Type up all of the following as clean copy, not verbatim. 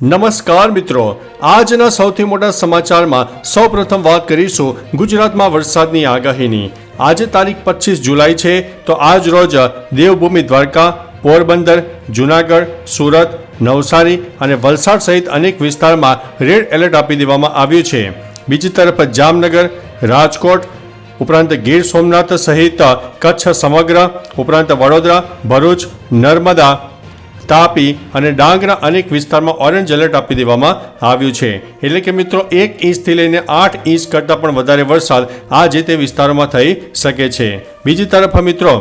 નમસ્કાર મિત્રો, આજના સૌથી મોટા સમાચારમાં સૌપ્રથમ વાત કરીશું ગુજરાતમાં વરસાદની આગાહીની। આજે તારીખ 25 જુલાઈ છે, તો આજ રોજ દેવભૂમિ દ્વારકા, પોરબંદર, જૂનાગઢ, સુરત, નવસારી અને વલસાડ સહિત અનેક વિસ્તારમાં રેડ એલર્ટ આપી દેવામાં આવ્યું છે। બીજી તરફ જામનગર, રાજકોટ ઉપરાંત ગીર સોમનાથ સહિત કચ્છ સમગ્ર ઉપરાંત વડોદરા, ભરૂચ, નર્મદા, તાપી અને ડાંગના અનેક વિસ્તારમાં ઓરેન્જ એલર્ટ આપી દેવામાં આવ્યું છે। એટલે કે મિત્રો 1 ઇંચથી લઈને 8 ઇંચ કરતાં પણ વધારે વરસાદ આ જે તે વિસ્તારોમાં થઈ શકે છે। બીજી તરફ મિત્રો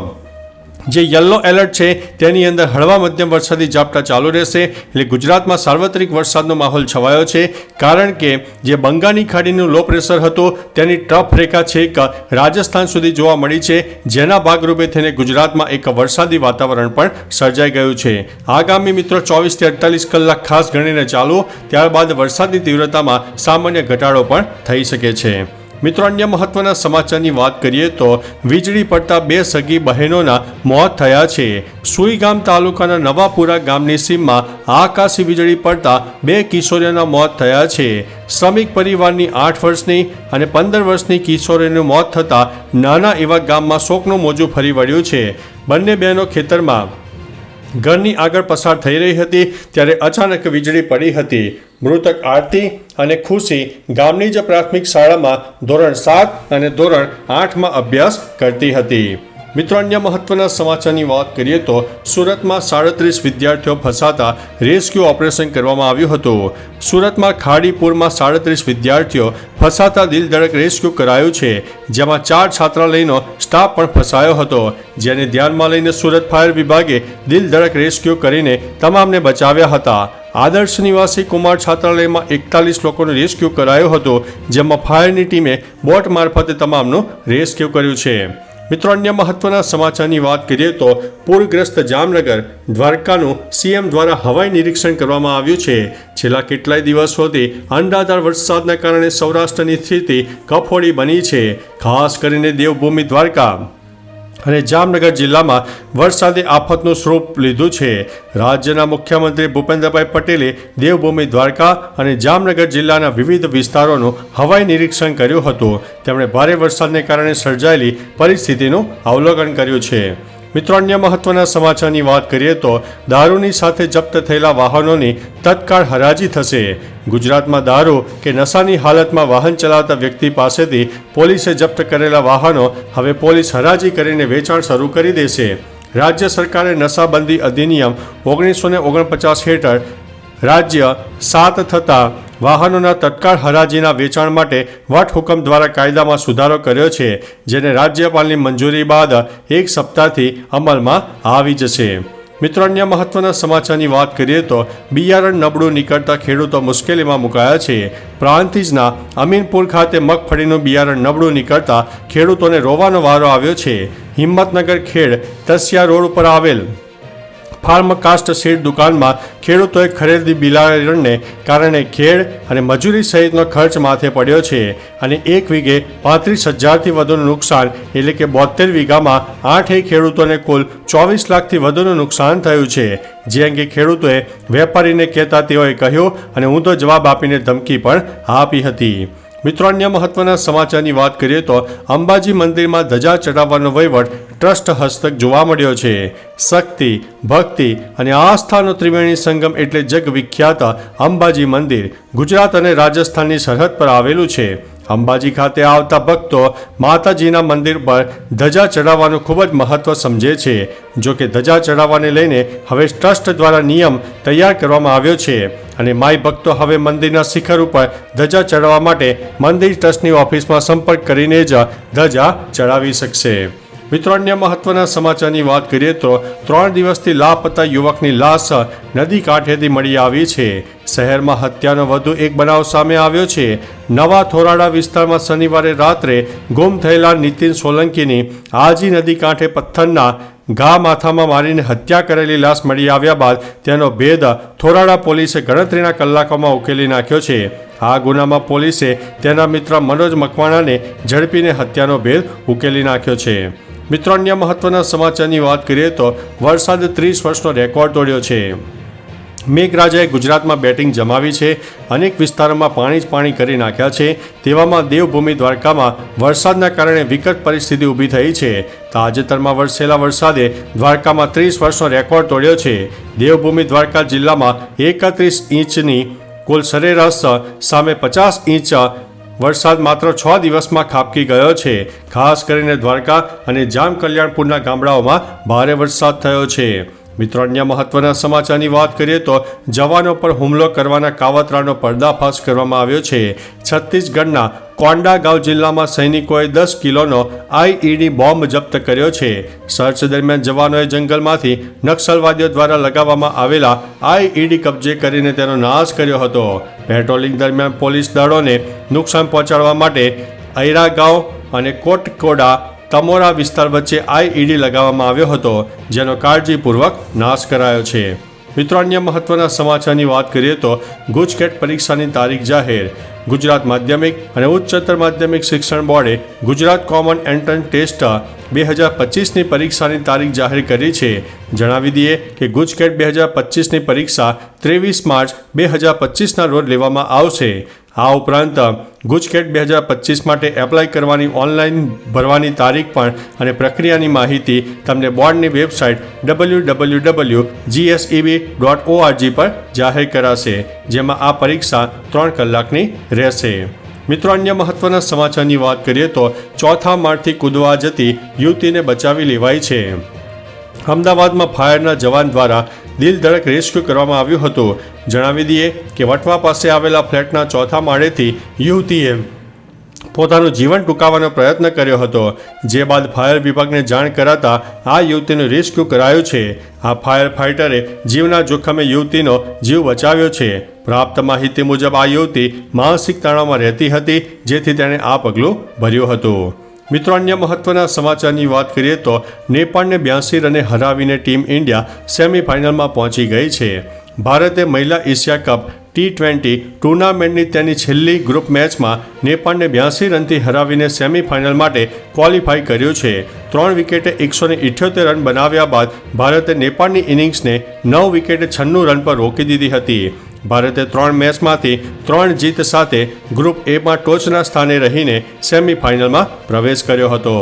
જે યલો એલર્ટ છે તેની અંદર હળવા મધ્યમ વરસાદી ઝાપટા ચાલુ રહેશે। એટલે ગુજરાતમાં સાર્વત્રિક વરસાદનો માહોલ છવાયો છે, કારણ કે જે બંગાળની ખાડીનું લો પ્રેશર હતું તેની ટ્રફ રેખા છેક રાજસ્થાન સુધી જોવા મળી છે, જેના ભાગરૂપે થઈને ગુજરાતમાં એક વરસાદી વાતાવરણ પણ સર્જાઈ ગયું છે। આગામી મિત્રો 24 થી 48 કલાક ખાસ ગણીને ચાલુ, ત્યારબાદ વરસાદની તીવ્રતામાં સામાન્ય ઘટાડો પણ થઈ શકે છે। મિત્રો અન્ય મહત્વના સમાચારની વાત કરીએ તો વીજળી પડતા 2 સગી બહેનોના મોત થયા છે। સુઈગામ તાલુકાના નવાપુરા ગામની સીમમાં આકાશી વીજળી પડતા 2 કિશોરીઓના મોત થયા છે। શ્રમિક પરિવારની 8 વર્ષની અને 15 વર્ષની કિશોરીનું મોત થતાં નાના એવા ગામમાં શોકનું મોજું ફરી વળ્યું છે। બંને બહેનો ખેતરમાં ઘરની આગળ પસાર થઈ રહી હતી ત્યારે અચાનક વીજળી પડી હતી। મૃતક આરતી અને ખુશી ગામની જ પ્રાથમિક શાળામાં ધોરણ 7 અને ધોરણ 8માં અભ્યાસ કરતી હતી। મિત્રો અન્ય મહત્વના સમાચારની વાત કરીએ તો સુરતમાં 37 વિદ્યાર્થીઓ ફસાતા રેસ્ક્યુ ઓપરેશન કરવામાં આવ્યું હતું। સુરતમાં ખાડીપુરમાં 37 વિદ્યાર્થીઓ ફસાતા દિલધડક રેસ્ક્યુ કરાયું છે, જેમાં 4 છાત્રાલયનો સ્ટાફ પણ ફસાયો હતો, જેને ધ્યાનમાં લઈને સુરત ફાયર વિભાગે દિલધડક રેસ્ક્યુ કરીને તમામને બચાવ્યા હતા। આદર્શ નિવાસી કુમાર છાત્રાલયમાં 41 લોકોનું રેસ્ક્યુ કરાયું હતું, જેમાં ફાયરની ટીમે બોટ મારફતે તમામનું રેસ્ક્યુ કર્યું છે। મિત્રો અન્ય મહત્વના સમાચારની વાત કરીએ તો પૂરગ્રસ્ત જામનગર, દ્વારકાનું સીએમ દ્વારા હવાઈ નિરીક્ષણ કરવામાં આવ્યું છે। છેલ્લા કેટલાય દિવસોથી અનરાધાર વરસાદના કારણે સૌરાષ્ટ્રની સ્થિતિ કફોડી બની છે। ખાસ કરીને દેવભૂમિ દ્વારકા અને જામનગર જિલ્લામાં વરસાદે આફતનું સ્વરૂપ લીધું છે। રાજ્યના મુખ્યમંત્રી ભૂપેન્દ્રભાઈ પટેલે દેવભૂમિ દ્વારકા અને જામનગર જિલ્લાના વિવિધ વિસ્તારોનું હવાઈ નિરીક્ષણ કર્યું હતું। તેમણે ભારે વરસાદને કારણે સર્જાયેલી પરિસ્થિતિનું અવલોકન કર્યું છે। મિત્રો અન્ય મહત્વના સમાચારની વાત કરીએ તો દારૂની સાથે જપ્ત થયેલા વાહનોની તત્કાળ હરાજી થશે। ગુજરાતમાં દારૂ કે નશાની હાલતમાં વાહન ચલાવતા વ્યક્તિ પાસેથી પોલીસે જપ્ત કરેલા વાહનો હવે પોલીસ હરાજી કરીને વેચાણ શરૂ કરી દેશે। રાજ્ય સરકારે નશાબંધી અધિનિયમ 1949 હેઠળ રાજ્ય 7 થતા વાહનોના તત્કાળ હરાજીના વેચાણ માટે વટહુકમ દ્વારા કાયદામાં સુધારો કર્યો છે, જેને રાજ્યપાલની મંજૂરી બાદ 1 સપ્તાહથી અમલમાં આવી જશે। મિત્રો અન્ય મહત્વના સમાચારની વાત કરીએ તો બિયારણ નબળું નીકળતા ખેડૂતો મુશ્કેલીમાં મુકાયા છે। પ્રાંતિજના અમીનપુર ખાતે મગફળીનું બિયારણ નબળું નીકળતા ખેડૂતોને રોવાનો વારો આવ્યો છે। હિંમતનગર ખેડ તસિયા રોડ ઉપર આવેલ ફાર્મકાસ્ટ સીડ દુકાનમાં ખેડૂતોએ ખરીદી બિયારણને કારણે ખેડ અને મજૂરી સહિતનો ખર્ચ માથે પડ્યો છે અને 1 વીઘે 35,000થી વધુનું નુકસાન, એટલે કે 72 વીઘામાં 8 ખેડૂતોને કુલ 24 લાખથી વધુનું નુકસાન થયું છે। જે અંગે ખેડૂતોએ વેપારીને કહેતા તેઓએ કહ્યું અને ઊંધો જવાબ આપીને ધમકી પણ આપી હતી। મિત્રો અન્ય મહત્વના સમાચારની વાત કરીએ તો અંબાજી મંદિરમાં ધજા ચડાવવાનો વહીવટ ટ્રસ્ટ હસ્તક જોવા મળ્યો છે। શક્તિ, ભક્તિ અને આસ્થાનો ત્રિવેણી સંગમ એટલે જગ વિખ્યાત અંબાજી મંદિર ગુજરાત અને રાજસ્થાનની સરહદ પર આવેલું છે। અંબાજી ખાતે આવતા ભક્તો માતાજીના મંદિર પર ધજા ચડાવવાનું ખૂબ જ મહત્વ સમજે છે। જો કે ધજા ચડાવવાને લઈને હવે ટ્રસ્ટ દ્વારા નિયમ તૈયાર કરવામાં આવ્યો છે અને માઈ ભક્તો હવે મંદિરના શિખર ઉપર ધજા ચડાવવા માટે મંદિર ટ્રસ્ટની ઓફિસમાં સંપર્ક કરીને જ ધજા ચડાવી શકશે। મિત્રો અન્ય મહત્વના સમાચારની વાત કરીએ તો 3 દિવસથી લાપતા યુવકની લાશ નદી કાંઠેથી મળી આવી છે। શહેરમાં હત્યાનો વધુ એક બનાવ સામે આવ્યો છે। નવા થોરાડા વિસ્તારમાં શનિવારે રાત્રે ગુમ થયેલા નીતિન સોલંકીની આજી નદી કાંઠે પથ્થરના ઘા માથામાં મારીને હત્યા કરેલી લાશ મળી આવ્યા બાદ તેનો ભેદ થોરાડા પોલીસે ગણતરીના કલાકોમાં ઉકેલી નાખ્યો છે। આ ગુનામાં પોલીસે તેના મિત્ર મનોજ મકવાણાને ઝડપીને હત્યાનો ભેદ ઉકેલી નાખ્યો છે। મિત્રો અન્ય મહત્વના સમાચારની વાત કરીએ તો વરસાદ 30 વર્ષનો રેકોર્ડ તોડ્યો છે। મેઘરાજાએ ગુજરાતમાં બેટિંગ જમાવી છે. અનેક વિસ્તારોમાં પાણી જ પાણી કરી નાખ્યા છે. તેવામાં દેવભૂમિ દ્વારકામાં વરસાદના કારણે વિકટ પરિસ્થિતિ ઊભી થઈ છે. તાજેતરમાં વરસેલા વરસાદે દ્વારકામાં 30 વર્ષનો રેકોર્ડ તોડ્યો છે. દેવભૂમિ દ્વારકા જિલ્લામાં 31 ઇંચની કુલ સરેરાશ સામે 50 ઇંચ વરસાદ માત્ર 6 દિવસમાં ખાબકી ગયો છે. ખાસ કરીને દ્વારકા અને જામકલ્યાણપુરના ગામડાઓમાં ભારે વરસાદ થયો છે. મિત્રો, અન્ય મહત્વના સમાચારની વાત કરીએ તો જવાનો પર હુમલો કરવાના કાવતરાનો પર્દાફાશ કરવામાં આવ્યો છે. છત્તીસગઢના કોંડાગાંવ જિલ્લામાં સૈનિકોએ 10 કિલોનો આઈઈડી બોમ્બ જપ્ત કર્યો છે. સર્ચ દરમિયાન જવાનોએ જંગલમાંથી નક્સલવાદીઓ દ્વારા લગાવવામાં આવેલા આઈઈડી કબજે કરીને તેનો નાશ કર્યો હતો. પેટ્રોલિંગ દરમિયાન પોલીસ દળોને નુકસાન પહોંચાડવા માટે ઐરાગાંવ અને કોટકોડા તમોરા વિસ્તાર વચ્ચે આઈઈડી લગાવવામાં આવ્યો હતો, જેનો કાળજીપૂર્વક નાશ કરાયો છે. મિત્રો, અન્ય મહત્વના સમાચારની વાત કરીએ તો ગુજકેટ પરીક્ષાની તારીખ જાહેર. ગુજરાત માધ્યમિક અને ઉચ્ચતર માધ્યમિક શિક્ષણ બોર્ડે ગુજરાત કોમન એન્ટ્રન્સ ટેસ્ટ 2025ની પરીક્ષાની તારીખ જાહેર કરી છે. જણાવી દઈએ કે ગુજકેટ 2025ની પરીક્ષા 23 માર્ચ 2025ના રોજ લેવામાં આવશે. આ ઉપરાંત ગુજકેટ 2025 માટે એપ્લાય કરવાની ઓનલાઈન ભરવાની તારીખ પણ અને પ્રક્રિયાની માહિતી તમને બોર્ડની વેબસાઇટ www.gseb.org પર જાહેર કરાશે, જેમાં આ પરીક્ષા 3 કલાકની રહેશે. મિત્રો, અન્ય મહત્વના સમાચારની વાત કરીએ તો ચોથા માળથી કૂદવા જતી યુવતીને બચાવી લેવાઈ છે. અમદાવાદમાં ફાયરના જવાન દ્વારા દિલ ધડક રેસ્ક્યુ કરવામાં આવ્યું હતું. જણાવી દઈએ કે વટવા પાસે આવેલા ફ્લેટના ચોથા માળેથી યુવતીએ પોતાનું જીવન ટૂંકાવવાનો પ્રયત્ન કર્યો હતો. જે બાદ ફાયર વિભાગને જાણ કરાતા આ યુવતીનું રેસ્ક્યુ કરાયું છે. આ ફાયર ફાઇટરે જીવના જોખમે યુવતીનો જીવ બચાવ્યો છે. પ્રાપ્ત માહિતી મુજબ આ યુવતી માનસિક તણાવમાં રહેતી હતી, જેથી તેણે આ પગલું ભર્યું હતું. મિત્રો, અન્ય મહત્વના સમાચારની વાત કરીએ તો નેપાળને 82 રને હરાવીને ટીમ ઇન્ડિયા સેમીફાઇનલમાં પહોંચી ગઈ છે. ભારતે મહિલા એશિયા કપ T20 ટુર્નામેન્ટની તેની છેલ્લી ગ્રુપ મેચમાં નેપાળને 82 રનથી હરાવીને સેમીફાઇનલ માટે ક્વોલિફાય કર્યું છે. 3 વિકેટે 178 રન બનાવ્યા બાદ ભારતે નેપાળની ઇનિંગ્સને 9 વિકેટે 96 રન પર રોકી દીધી હતી. ભારતે 3 મેચમાંથી 3 જીત સાથે ગ્રુપ એમાં ટોચના સ્થાને રહીને સેમીફાઇનલમાં પ્રવેશ કર્યો હતો.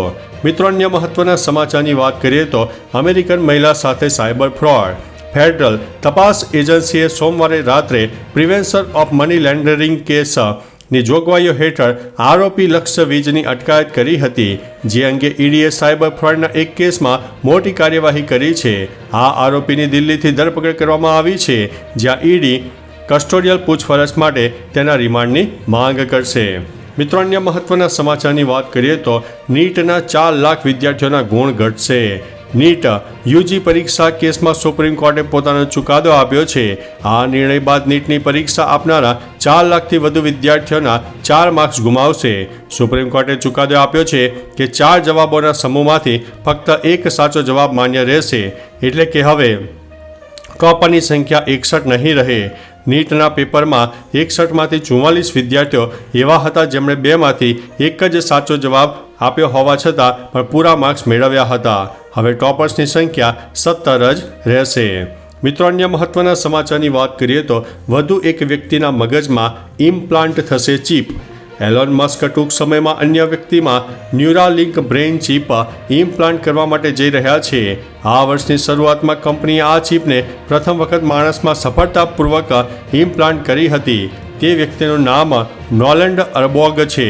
મિત્રો, અન્ય મહત્વના સમાચારની વાત કરીએ તો અમેરિકન મહિલા સાથે સાયબર ફ્રોડ. ફેડરલ તપાસ એજન્સીએ સોમવારે રાત્રે પ્રિવેન્શન ઓફ મની લોન્ડરિંગ કેસની જોગવાઈઓ હેઠળ આરોપી લક્ષ્ય વીજની અટકાયત કરી હતી. જે અંગે ઈડીએ સાયબર ફ્રોડના એક કેસમાં મોટી કાર્યવાહી કરી છે. આ આરોપીની દિલ્હીથી ધરપકડ કરવામાં આવી છે, જ્યાં ઈડી કસ્ટોડિયલ પૂછપરછ માટે તેના રિમાન્ડની માંગ કરશે. મિત્રો, અન્ય મહત્વના સમાચારની વાત કરીએ તો નીટના 4 લાખ વિદ્યાર્થીઓના ગુણ ઘટશે. નીટ યુજી પરીક્ષા કેસમાં સુપ્રીમ કોર્ટે પોતાનો ચુકાદો આપ્યો છે. આ નિર્ણય બાદ નીટની પરીક્ષા આપનારા 4 લાખથી વધુ વિદ્યાર્થીઓના 4 માર્ક્સ ગુમાવશે. સુપ્રીમ કોર્ટે ચુકાદો આપ્યો છે કે 4 જવાબોના સમૂહમાંથી ફક્ત એક સાચો જવાબ માન્ય રહેશે. એટલે કે હવે ટોપરની સંખ્યા 61 નહીં રહે. નીટના પેપરમાં 61માંથી 44 વિદ્યાર્થીઓ એવા હતા જેમણે 2માંથી એક જ સાચો જવાબ આપ્યો હોવા છતાં પણ પૂરા માર્ક્સ મેળવ્યા હતા. હવે ટોપર્સની સંખ્યા 17 જ રહેશે. મિત્રો, અન્ય મહત્વના સમાચારની વાત કરીએ તો વધુ એક વ્યક્તિના મગજમાં ઇમ્પ્લાન્ટ થશે ચિપ. એલોન મસ્ક ટૂંક સમયમાં અન્ય વ્યક્તિમાં ન્યુરાલિંક બ્રેઇન ચિપ ઇમ્પ્લાન્ટ કરવા માટે જઈ રહ્યા છે. આ વર્ષની શરૂઆતમાં કંપનીએ આ ચિપને પ્રથમ વખત માણસમાં સફળતાપૂર્વક ઇમ્પ્લાન્ટ કરી હતી. તે વ્યક્તિનું નામ નોલેન્ડ અર્બોગ છે,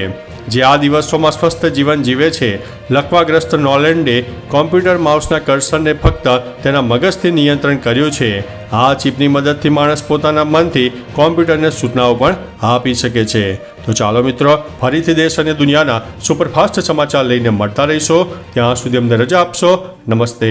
જે આ દિવસોમાં સ્વસ્થ જીવન જીવે છે. લકવાગ્રસ્ત નોલેન્ડે કોમ્પ્યુટર માઉસના કર્સરને ફક્ત તેના મગજથી નિયંત્રણ કર્યું છે. આ ચિપની મદદથી માણસ પોતાના મનથી કોમ્પ્યુટરને સૂચનાઓ પણ આપી શકે છે. તો ચાલો મિત્રો, ફરીથી દેશ અને દુનિયાના સુપરફાસ્ટ સમાચાર લઈને મળતા રહીશો. ત્યાં સુધી અમને રજા આપશો. નમસ્તે.